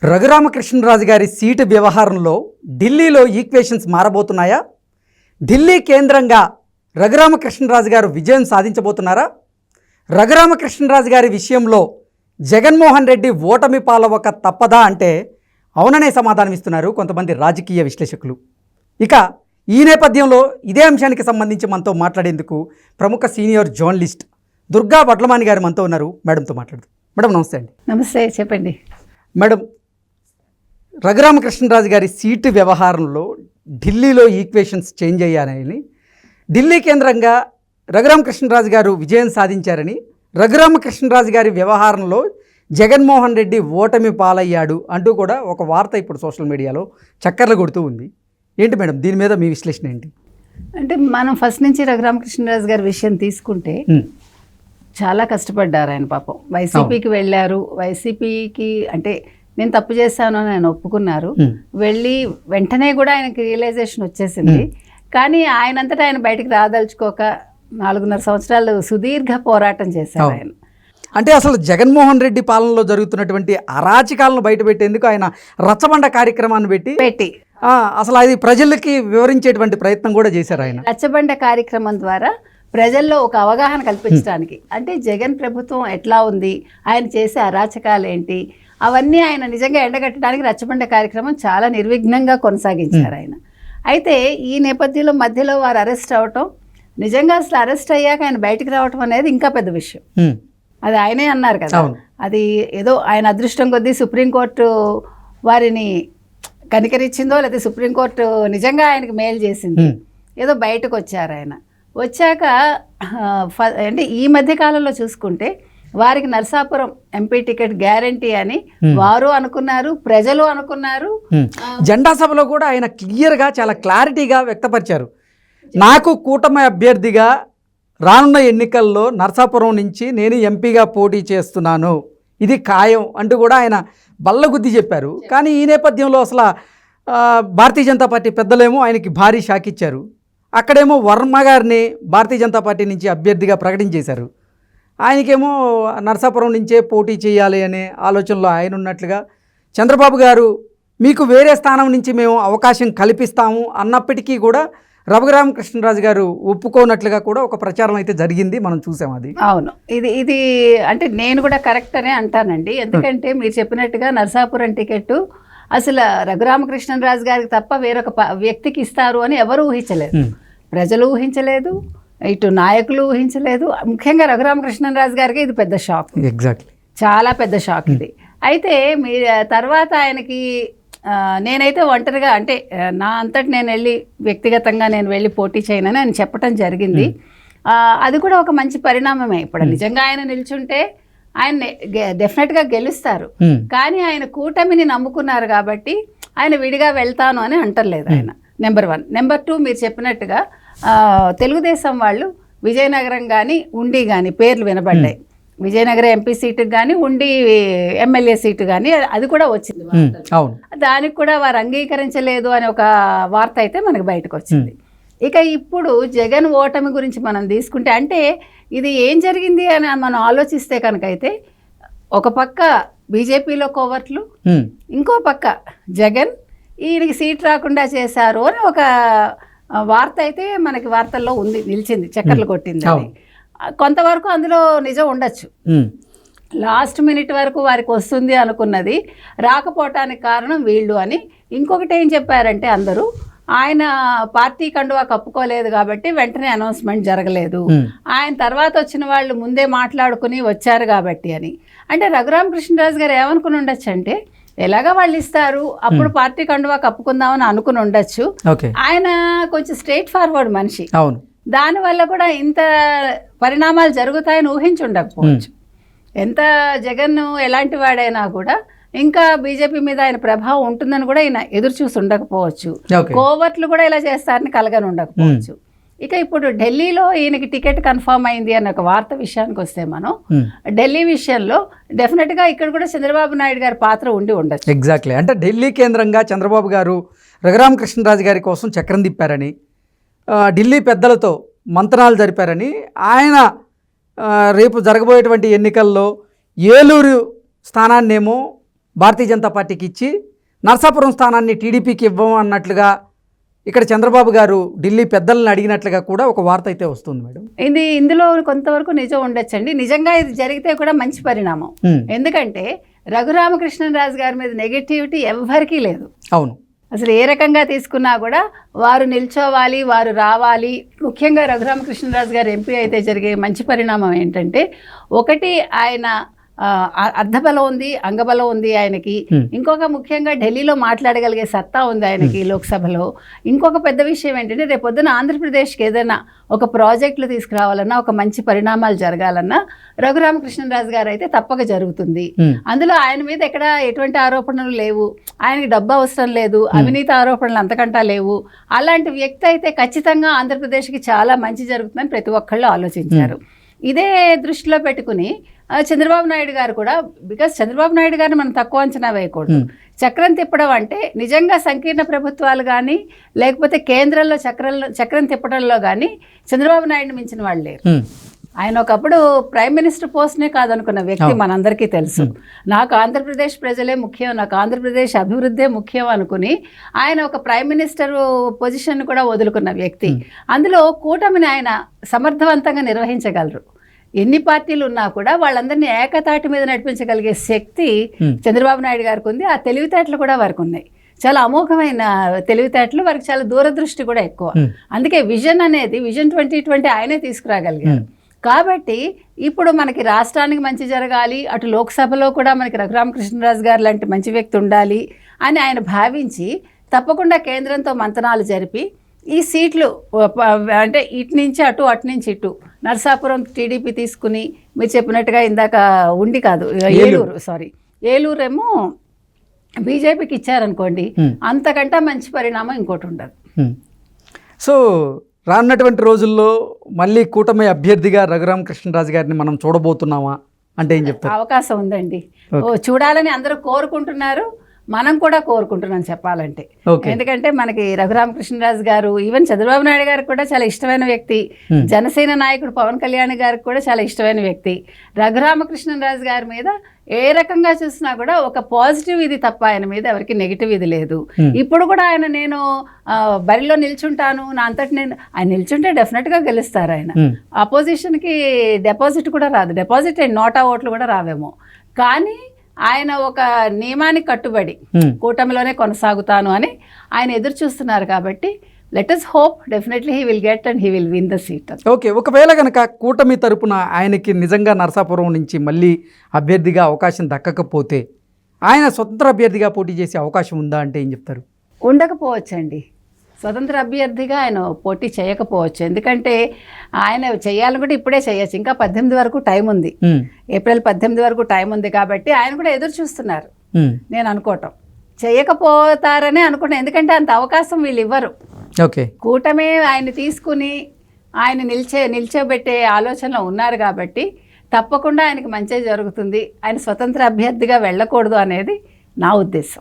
రఘురామకృష్ణరాజు గారి సీటు వ్యవహారంలో ఢిల్లీలో ఈక్వేషన్స్ మారబోతున్నాయా? ఢిల్లీ కేంద్రంగా రఘురామకృష్ణరాజు గారు విజయం సాధించబోతున్నారా? రఘురామకృష్ణరాజు గారి విషయంలో జగన్మోహన్ రెడ్డి ఓటమి పాలవక తప్పదా అంటే అవుననే సమాధానం ఇస్తున్నారు కొంతమంది రాజకీయ విశ్లేషకులు. ఇక ఈ నేపథ్యంలో ఇదే అంశానికి సంబంధించి మనతో మాట్లాడేందుకు ప్రముఖ సీనియర్ జర్నలిస్ట్ దుర్గా వడ్లమాని గారు మనతో ఉన్నారు. మేడంతో మాట్లాడదాం. మేడం నమస్తే అండి. నమస్తే, చెప్పండి మేడం. రఘురామకృష్ణరాజు గారి సీటు వ్యవహారంలో ఢిల్లీలో ఈక్వేషన్స్ చేంజ్ అయ్యాయని, ఢిల్లీ కేంద్రంగా రఘురామకృష్ణరాజు గారు విజయం సాధించారని, రఘురామకృష్ణరాజు గారి వ్యవహారంలో జగన్మోహన్ రెడ్డి ఓటమి పాలయ్యాడు అంటూ కూడా ఒక వార్త ఇప్పుడు సోషల్ మీడియాలో చక్కర్లు కొడుతూ ఉంది. ఏంటి మేడం దీని మీద మీ విశ్లేషణ ఏంటి? అంటే మనం ఫస్ట్ నుంచి రఘురామకృష్ణరాజు గారి విషయం తీసుకుంటే చాలా కష్టపడ్డారు ఆయన. పాపం వైసీపీకి వెళ్ళారు. వైసీపీకి అంటే నేను తప్పు చేశాను అని ఆయన ఒప్పుకున్నారు. వెళ్ళి వెంటనే కూడా ఆయనకి రియలైజేషన్ వచ్చేసింది. కానీ ఆయనంతటా ఆయన బయటికి రాదలుచుకోక 4.5 సంవత్సరాలు సుదీర్ఘ పోరాటం చేశారు ఆయన. అంటే అసలు జగన్మోహన్ రెడ్డి పాలనలో జరుగుతున్నటువంటి అరాచకాలను బయటపెట్టేందుకు ఆయన రచ్చబండ కార్యక్రమాన్ని పెట్టి అసలు అది ప్రజలకి వివరించేటువంటి ప్రయత్నం కూడా చేశారు ఆయన. రచ్చబండ కార్యక్రమం ద్వారా ప్రజల్లో ఒక అవగాహన కల్పించడానికి, అంటే జగన్ ప్రభుత్వం ఎట్లా ఉంది, ఆయన చేసే అరాచకాలు ఏంటి, అవన్నీ ఆయన నిజంగా ఎండగట్టడానికి రచ్చబండ కార్యక్రమం చాలా నిర్విఘ్నంగా కొనసాగించారు ఆయన. అయితే ఈ నేపథ్యంలో మధ్యలో వారు అరెస్ట్ అవ్వటం, నిజంగా అసలు అరెస్ట్ అయ్యాక ఆయన బయటికి రావటం అనేది ఇంకా పెద్ద విషయం. అది ఆయనే అన్నారు కదా, అది ఏదో ఆయన అదృష్టం కొద్దీ సుప్రీంకోర్టు వారిని కనికరించిందో లేదా సుప్రీంకోర్టు నిజంగా ఆయనకి మేలు చేసింది, ఏదో బయటకు వచ్చారు ఆయన. వచ్చాక అంటే ఈ మధ్య కాలంలో చూసుకుంటే వారికి నరసాపురం ఎంపీ టికెట్ గ్యారంటీ అని వారు అనుకున్నారు, ప్రజలు అనుకున్నారు. జెండా సభలో కూడా ఆయన క్లియర్గా చాలా క్లారిటీగా వ్యక్తపరిచారు, నాకు కూటమి అభ్యర్థిగా రానున్న ఎన్నికల్లో నరసాపురం నుంచి నేను ఎంపీగా పోటీ చేస్తున్నాను, ఇది ఖాయం అంటూ కూడా ఆయన బల్లగుద్ది చెప్పారు. కానీ ఈ నేపథ్యంలో అసలు భారతీయ జనతా పార్టీ పెద్దలేమో ఆయనకి భారీ షాక్ ఇచ్చారు. అక్కడేమో వర్మ గారిని భారతీయ జనతా పార్టీ నుంచి అభ్యర్థిగా ప్రకటించేశారు. ఆయనకేమో నరసాపురం నుంచే పోటీ చేయాలి అనే ఆలోచనలో ఆయన ఉన్నట్లుగా, చంద్రబాబు గారు మీకు వేరే స్థానం నుంచి మేము అవకాశం కల్పిస్తాము అన్నప్పటికీ కూడా రఘురామకృష్ణరాజు గారు ఒప్పుకోనట్లుగా కూడా ఒక ప్రచారం అయితే జరిగింది, మనం చూసాం అది. అవును, ఇది అంటే నేను కూడా కరెక్ట్ అనే అంటానండి. ఎందుకంటే మీరు చెప్పినట్టుగా నరసాపురం టికెట్ అసలు రఘురామకృష్ణరాజు గారికి తప్ప వేరొక వ్యక్తికి ఇస్తారు అని ఎవరు ఊహించలేదు. ప్రజలు ఊహించలేదు, ఇటు నాయకులు ఊహించలేదు. ముఖ్యంగా రఘురామకృష్ణరాజు గారికి ఇది పెద్ద షాక్. ఎగ్జాక్ట్లీ, చాలా పెద్ద షాక్ ఇది. అయితే మీ తర్వాత ఆయనకి నేనైతే ఒంటరిగా అంటే నా అంతటి నేను వెళ్ళి వ్యక్తిగతంగా నేను వెళ్ళి పోటీ చేయనని ఆయన చెప్పడం జరిగింది. అది కూడా ఒక మంచి పరిణామమే. ఇప్పుడు నిజంగా ఆయన నిల్చుంటే ఆయన డెఫినెట్గా గెలుస్తారు. కానీ ఆయన కూటమిని నమ్ముకున్నారు కాబట్టి ఆయన విడిగా వెళ్తాను అని అంటలేదు ఆయన. నెంబర్ 1. నెంబర్ 2, మీరు చెప్పినట్టుగా తెలుగుదేశం వాళ్ళు విజయనగరం కానీ ఉండి కానీ పేర్లు వినబడ్డాయి. విజయనగరం ఎంపీ సీటుకు కానీ ఉండి ఎమ్మెల్యే సీటు కానీ అది కూడా వచ్చింది. దానికి కూడా వారు అంగీకరించలేదు అనే ఒక వార్త అయితే మనకు బయటకు వచ్చింది. ఇక ఇప్పుడు జగన్ ఓటమి గురించి మనం తీసుకుంటే, అంటే ఇది ఏం జరిగింది అని మనం ఆలోచిస్తే కనుకైతే ఒక పక్క బీజేపీలో కోవర్ట్లు, ఇంకో పక్క జగన్ ఈయనకి సీట్ రాకుండా చేశారు అని ఒక వార్త అయితే మనకి వార్తల్లో ఉంది, నిలిచింది, చక్కర్లు కొట్టింది. అది కొంతవరకు అందులో నిజం ఉండొచ్చు. లాస్ట్ మినిట్ వరకు వారికి వస్తుంది అనుకున్నది రాకపోవటానికి కారణం వీళ్ళు అని. ఇంకొకటి ఏం చెప్పారంటే అందరూ, ఆయన పార్టీ కండువా కప్పుకోలేదు కాబట్టి వెంటనే అనౌన్స్మెంట్ జరగలేదు, ఆయన తర్వాత వచ్చిన వాళ్ళు ముందే మాట్లాడుకుని వచ్చారు కాబట్టి అని. అంటే రఘురామకృష్ణరాజు గారు ఏమనుకుని ఉండొచ్చు అంటే, ఎలాగా వాళ్ళు ఇస్తారు అప్పుడు పార్టీ కండువా కప్పుకుందామని అనుకుని ఉండొచ్చు. ఆయన కొంచెం స్ట్రైట్ ఫార్వర్డ్ మనిషి, దానివల్ల కూడా ఇంత పరిణామాలు జరుగుతాయని ఊహించి ఉండకపోవచ్చు. ఎంత జగన్ ఎలాంటి వాడైనా కూడా ఇంకా బీజేపీ మీద ఆయన ప్రభావం ఉంటుందని కూడా ఆయన ఎదురు చూసి ఉండకపోవచ్చు. కోవర్ట్లు కూడా ఇలా చేస్తారని కలగని ఉండకపోవచ్చు. ఇక ఇప్పుడు ఢిల్లీలో ఈయనకి టికెట్ కన్ఫర్మ్ అయింది అన్న ఒక వార్త విషయానికి వస్తే, మనం ఢిల్లీ విషయంలో డెఫినెట్గా ఇక్కడ కూడా చంద్రబాబు నాయుడు గారి పాత్ర ఉండి ఉండొచ్చు. ఎగ్జాక్ట్లీ, అంటే ఢిల్లీ కేంద్రంగా చంద్రబాబు గారు రఘురామకృష్ణరాజు గారి కోసం చక్రం తిప్పారని, ఢిల్లీ పెద్దలతో మంతనాలు జరిపారని, ఆయన రేపు జరగబోయేటువంటి ఎన్నికల్లో ఏలూరు స్థానాన్నేమో భారతీయ జనతా పార్టీకి ఇచ్చి నరసాపురం స్థానాన్ని టీడీపీకి ఇవ్వం అన్నట్లుగా ఇక్కడ చంద్రబాబు గారు ఢిల్లీ పెద్దలను అడిగినట్లుగా కూడా ఒక వార్త అయితే వస్తుంది మేడం. ఇందులో కొంతవరకు నిజం ఉండొచ్చండి. నిజంగా ఇది జరిగితే కూడా మంచి పరిణామం. ఎందుకంటే రఘురామకృష్ణరాజు గారి మీద నెగటివిటీ ఎవ్వరికీ లేదు. అవును, అసలు ఏ రకంగా తీసుకున్నా కూడా వారు నిల్చోవాలి, వారు రావాలి. ముఖ్యంగా రఘురామకృష్ణరాజు గారు ఎంపీ అయితే జరిగే మంచి పరిణామం ఏంటంటే, ఒకటి ఆయన అర్ధబలం ఉంది, అంగబలం ఉంది ఆయనకి. ఇంకొక ముఖ్యంగా ఢిల్లీలో మాట్లాడగలిగే సత్తా ఉంది ఆయనకి లోక్సభలో. ఇంకొక పెద్ద విషయం ఏంటంటే, రేపొద్దున ఆంధ్రప్రదేశ్కి ఏదైనా ఒక ప్రాజెక్టులు తీసుకురావాలన్నా, ఒక మంచి పరిణామాలు జరగాలన్నా రఘురామకృష్ణరాజు గారు అయితే తప్పక జరుగుతుంది. అందులో ఆయన మీద ఎక్కడ ఎటువంటి ఆరోపణలు లేవు, ఆయనకి డబ్బు అవసరం లేదు, అవినీతి ఆరోపణలు అంతకంటా లేవు. అలాంటి వ్యక్తి అయితే ఖచ్చితంగా ఆంధ్రప్రదేశ్కి చాలా మంచి జరుగుతుందని ప్రతి ఒక్కళ్ళు ఆలోచించారు. ఇదే దృష్టిలో పెట్టుకుని చంద్రబాబు నాయుడు గారు కూడా, బికాస్ చంద్రబాబు నాయుడు గారిని మనం తక్కువ అంచనా వేయకూడదు. చక్రం తిప్పడం అంటే నిజంగా సంకీర్ణ ప్రభుత్వాలు కానీ లేకపోతే కేంద్రంలో చక్రం తిప్పడంలో కానీ చంద్రబాబు నాయుడు మించిన వాళ్ళు లేరు. ఆయన ఒకప్పుడు ప్రైమ్ మినిస్టర్ పోస్ట్నే కాదనుకున్న వ్యక్తి మనందరికీ తెలుసు. నాకు ఆంధ్రప్రదేశ్ ప్రజలే ముఖ్యం, నాకు ఆంధ్రప్రదేశ్ అభివృద్ధే ముఖ్యం అనుకుని ఆయన ఒక ప్రైమ్ మినిస్టర్ పొజిషన్ కూడా వదులుకున్న వ్యక్తి. అందులో కూటమిని ఆయన సమర్థవంతంగా నిర్వహించగలరు. ఎన్ని పార్టీలు ఉన్నా కూడా వాళ్ళందరినీ ఏకతాటి మీద నడిపించగలిగే శక్తి చంద్రబాబు నాయుడు గారికి ఉంది. ఆ తెలివితేటలు కూడా వారికి ఉన్నాయి. చాలా అమోఘమైన తెలివితేటలు, వారికి చాలా దూరదృష్టి కూడా ఎక్కువ. అందుకే విజన్ 2020 ఆయనే తీసుకురాగలిగారు. కాబట్టి ఇప్పుడు మనకి రాష్ట్రానికి మంచి జరగాలి, అటు లోక్సభలో కూడా మనకి రఘురామకృష్ణరాజు గారు లాంటి మంచి వ్యక్తి ఉండాలి అని ఆయన భావించి తప్పకుండా కేంద్రంతో మంతనాలు జరిపి ఈ సీట్లు అంటే ఇటు నుంచి అటు, అటు నుంచి ఇటు నరసాపురం టీడీపీ తీసుకుని, మీరు చెప్పినట్టుగా ఇందాక ఉండి కాదు ఏలూరు ఏమో బీజేపీకి ఇచ్చారనుకోండి, అంతకంటే మంచి పరిణామం ఇంకోటి ఉండదు. సో రానున్నటువంటి రోజుల్లో మళ్ళీ కూటమి అభ్యర్థిగా రఘురామకృష్ణరాజు గారిని మనం చూడబోతున్నామా అంటే ఏం చెప్తారు? అవకాశం ఉందండి. చూడాలని అందరూ కోరుకుంటున్నారు, మనం కూడా కోరుకుంటున్నాం చెప్పాలంటే. ఎందుకంటే మనకి రఘురామకృష్ణరాజు గారు, ఈవెన్ చంద్రబాబు నాయుడు గారికి కూడా చాలా ఇష్టమైన వ్యక్తి, జనసేన నాయకుడు పవన్ కళ్యాణ్ గారికి కూడా చాలా ఇష్టమైన వ్యక్తి. రఘురామకృష్ణరాజు గారి మీద ఏ రకంగా చూసినా కూడా ఒక పాజిటివ్ ఇది తప్ప ఆయన మీద ఎవరికి నెగిటివ్ ఇది లేదు. ఇప్పుడు కూడా ఆయన నేను బరిలో నిల్చుంటాను నా అంతటి నేను, ఆయన నిల్చుంటే డెఫినెట్గా గెలుస్తారు. ఆయన అపోజిషన్కి డిపాజిట్ కూడా రాదు, డిపాజిట్ నోటా ఓట్లు కూడా రావేమో. కానీ ఆయన ఒక నియమానికి కట్టుబడి కూటమిలోనే కొనసాగుతాను అని ఆయన ఎదురు చూస్తున్నారు. కాబట్టి let us hope definitely he will get and he will win the seat. Okay, ఒకవేళ కనుక కూటమి తరపున ఆయనకి నిజంగా నరసాపురం నుంచి మళ్ళీ అభ్యర్థిగా అవకాశం దక్కకపోతే ఆయన స్వతంత్ర అభ్యర్థిగా పోటీ చేసే అవకాశం ఉందా అంటే ఏం చెప్తారు? ఉండకపోవచ్చండి. స్వతంత్ర అభ్యర్థిగా ఆయన పోటీ చేయకపోవచ్చు. ఎందుకంటే ఆయన చేయాలనుకుంటే ఇప్పుడే చేయొచ్చు, ఇంకా 18 వరకు టైం ఉంది, ఏప్రిల్ 18 వరకు టైం ఉంది. కాబట్టి ఆయన కూడా ఎదురు చూస్తున్నారు నేను అనుకోవటం. చేయకపోతారని అనుకుంటున్నాను, ఎందుకంటే అంత అవకాశం వీళ్ళు ఇవ్వరు. ఓకే, కూటమే ఆయన్ని తీసుకుని ఆయన నిల్చోబెట్టే ఆలోచనలో ఉన్నారు. కాబట్టి తప్పకుండా ఆయనకి మంచి జరుగుతుంది. ఆయన స్వతంత్ర అభ్యర్థిగా వెళ్ళకూడదు అనేది నా ఉద్దేశం.